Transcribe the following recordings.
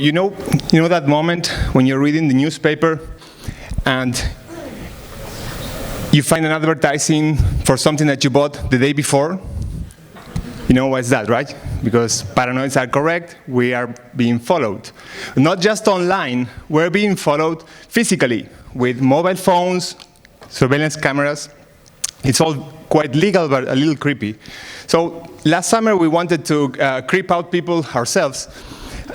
You know that moment when you're reading the newspaper and you find an advertising for something that you bought the day before? You know what's that, right? Because paranoids are correct, we are being followed. Not just online, we're being followed physically with mobile phones, surveillance cameras. It's all quite legal, but a little creepy. So last summer, we wanted to creep out people ourselves.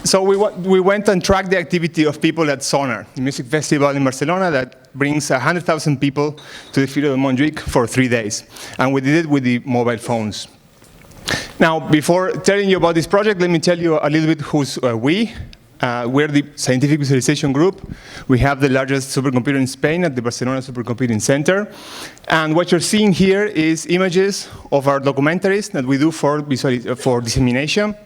So we went and tracked the activity of people at Sonar, the music festival in Barcelona that brings 100,000 people to the Fira de Montjuïc for 3 days. And we did it with the mobile phones. Now, before telling you about this project, let me tell you a little bit who's we. We're the scientific visualization group. We have the largest supercomputer in Spain at the Barcelona Supercomputing Center. And what you're seeing here is images of our documentaries that we do for dissemination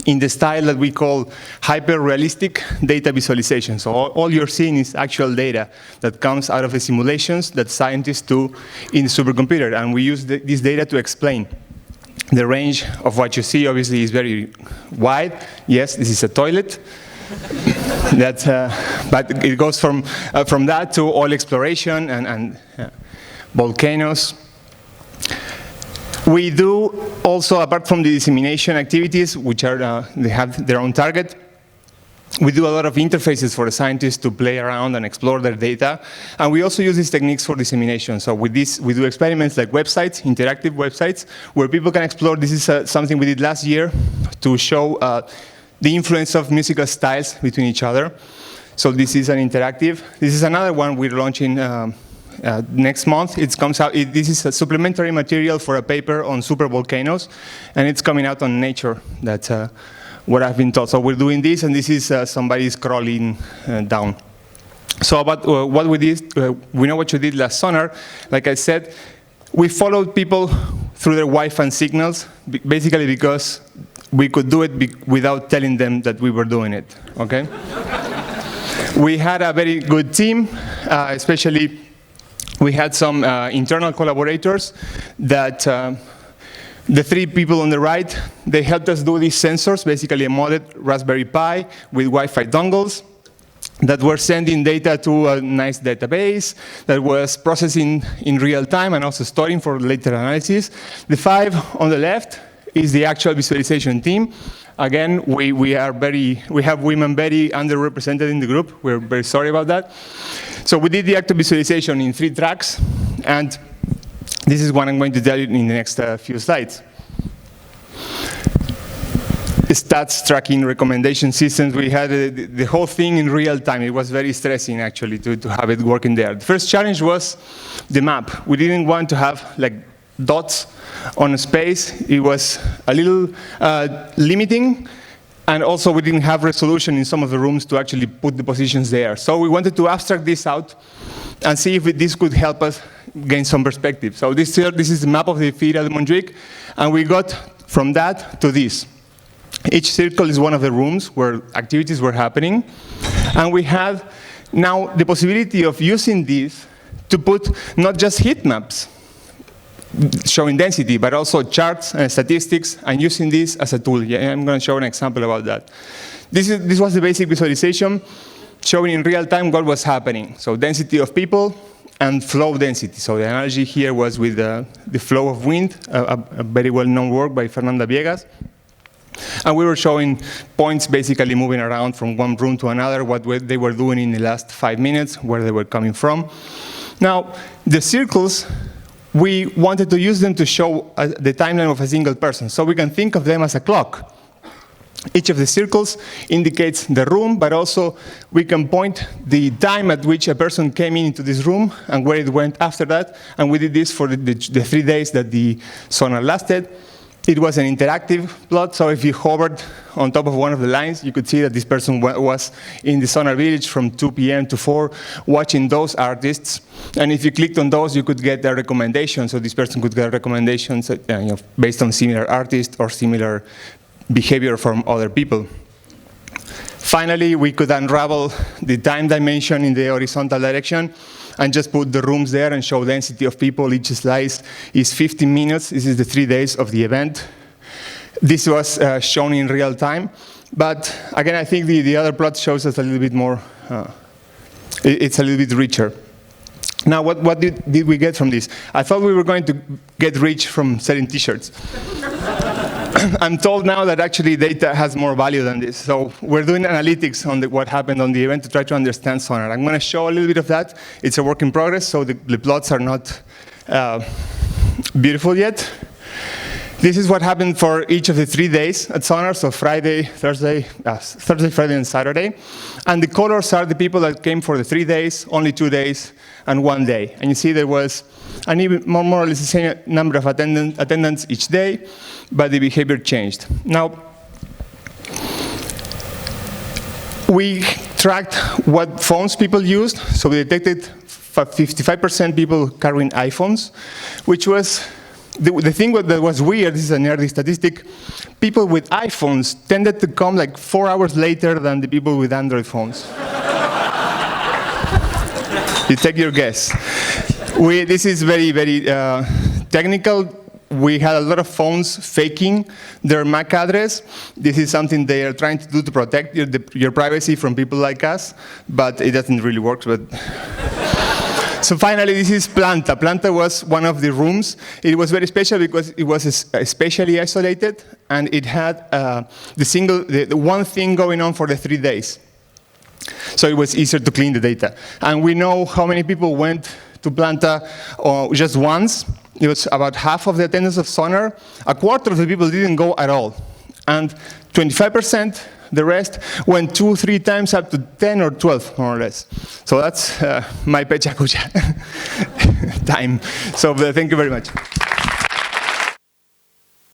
in the style that we call hyper-realistic data visualization. So all you're seeing is actual data that comes out of the simulations that scientists do in the supercomputer. And we use this data to explain. The range of what you see, obviously, is very wide. Yes, this is a toilet. But it goes from that to oil exploration and volcanoes. We do also, apart from the dissemination activities, which are they have their own target, we do a lot of interfaces for the scientists to play around and explore their data. And we also use these techniques for dissemination. So with this, we do experiments like websites, interactive websites, where people can explore. This is something we did last year to show the influence of musical styles between each other. So this is an interactive. This is another one we're launching next month. It comes out. This is a supplementary material for a paper on supervolcanoes, and it's coming out on Nature. That's what I've been told. So we're doing this, and this is somebody scrolling down. So about what we did, we know what you did last Sonar. Like I said, we followed people through their Wi-Fi signals, basically because we could do it without telling them that we were doing it, okay? We had a very good team, especially we had some internal collaborators that the 3 people on the right, they helped us do these sensors, basically a modded Raspberry Pi with Wi-Fi dongles that were sending data to a nice database that was processing in real time and also storing for later analysis. The 5 on the left is the actual visualization team. Again, we have women very underrepresented in the group. We're very sorry about that. So we did the active visualization in 3 tracks, and this is what I'm going to tell you in the next few slides. Stats tracking recommendation systems. We had the whole thing in real time. It was very stressing, actually, to have it working there. The first challenge was the map. We didn't want to have like dots on a space. It was a little limiting. And also, we didn't have resolution in some of the rooms to actually put the positions there. So we wanted to abstract this out and see if this could help us gain some perspective. So this is the map of the Fira de Montjuïc, and we got from that to this. Each circle is one of the rooms where activities were happening. And we have now the possibility of using this to put not just heat maps showing density, but also charts and statistics, and using this as a tool. Yeah, I'm going to show an example about that. This was the basic visualization showing in real time what was happening. So density of people and flow density. So the analogy here was with the flow of wind, a very well-known work by Fernando Cucchietti. And we were showing points basically moving around from one room to another, what they were doing in the last 5 minutes, where they were coming from. Now, the circles, we wanted to use them to show the timeline of a single person. So we can think of them as a clock. Each of the circles indicates the room, but also we can point the time at which a person came into this room and where it went after that. And we did this for the 3 days that the Sonar lasted. It was an interactive plot, so if you hovered on top of one of the lines, you could see that this person was in the Sonar village from 2 p.m. to 4, watching those artists. And if you clicked on those, you could get a recommendation. So this person could get recommendations based on similar artists or similar behavior from other people. Finally, we could unravel the time dimension in the horizontal direction and just put the rooms there and show density of people. Each slice is 15 minutes. This is the 3 days of the event. This was shown in real time. But again, I think the other plot shows us a little bit more, it's a little bit richer. Now, what did we get from this? I thought we were going to get rich from selling t-shirts. I'm told now that actually data has more value than this. So we're doing analytics on what happened on the event to try to understand Sonar. I'm going to show a little bit of that. It's a work in progress, so the plots are not beautiful yet. This is what happened for each of the 3 days at Sonar, so Friday, Thursday, Friday, and Saturday. And the colors are the people that came for the 3 days, only 2 days, and 1 day. And you see there was an even more or less the same number of attendants each day, but the behavior changed. Now, we tracked what phones people used, so we detected 55% people carrying iPhones, which was the thing that was weird. This is an early statistic. People with iPhones tended to come like 4 hours later than the people with Android phones. You take your guess. This is very, very technical. We had a lot of phones faking their MAC address. This is something they are trying to do to protect your privacy from people like us, but it doesn't really work. But so finally, this is Planta. Planta was one of the rooms. It was very special because it was spatially isolated, and it had the one thing going on for the 3 days. So it was easier to clean the data. And we know how many people went to Planta just once. It was about half of the attendance of Sonar. A quarter of the people didn't go at all. And 25%, the rest, went 2, 3 times, up to 10 or 12, more or less. So that's my pecha kucha time. So thank you very much.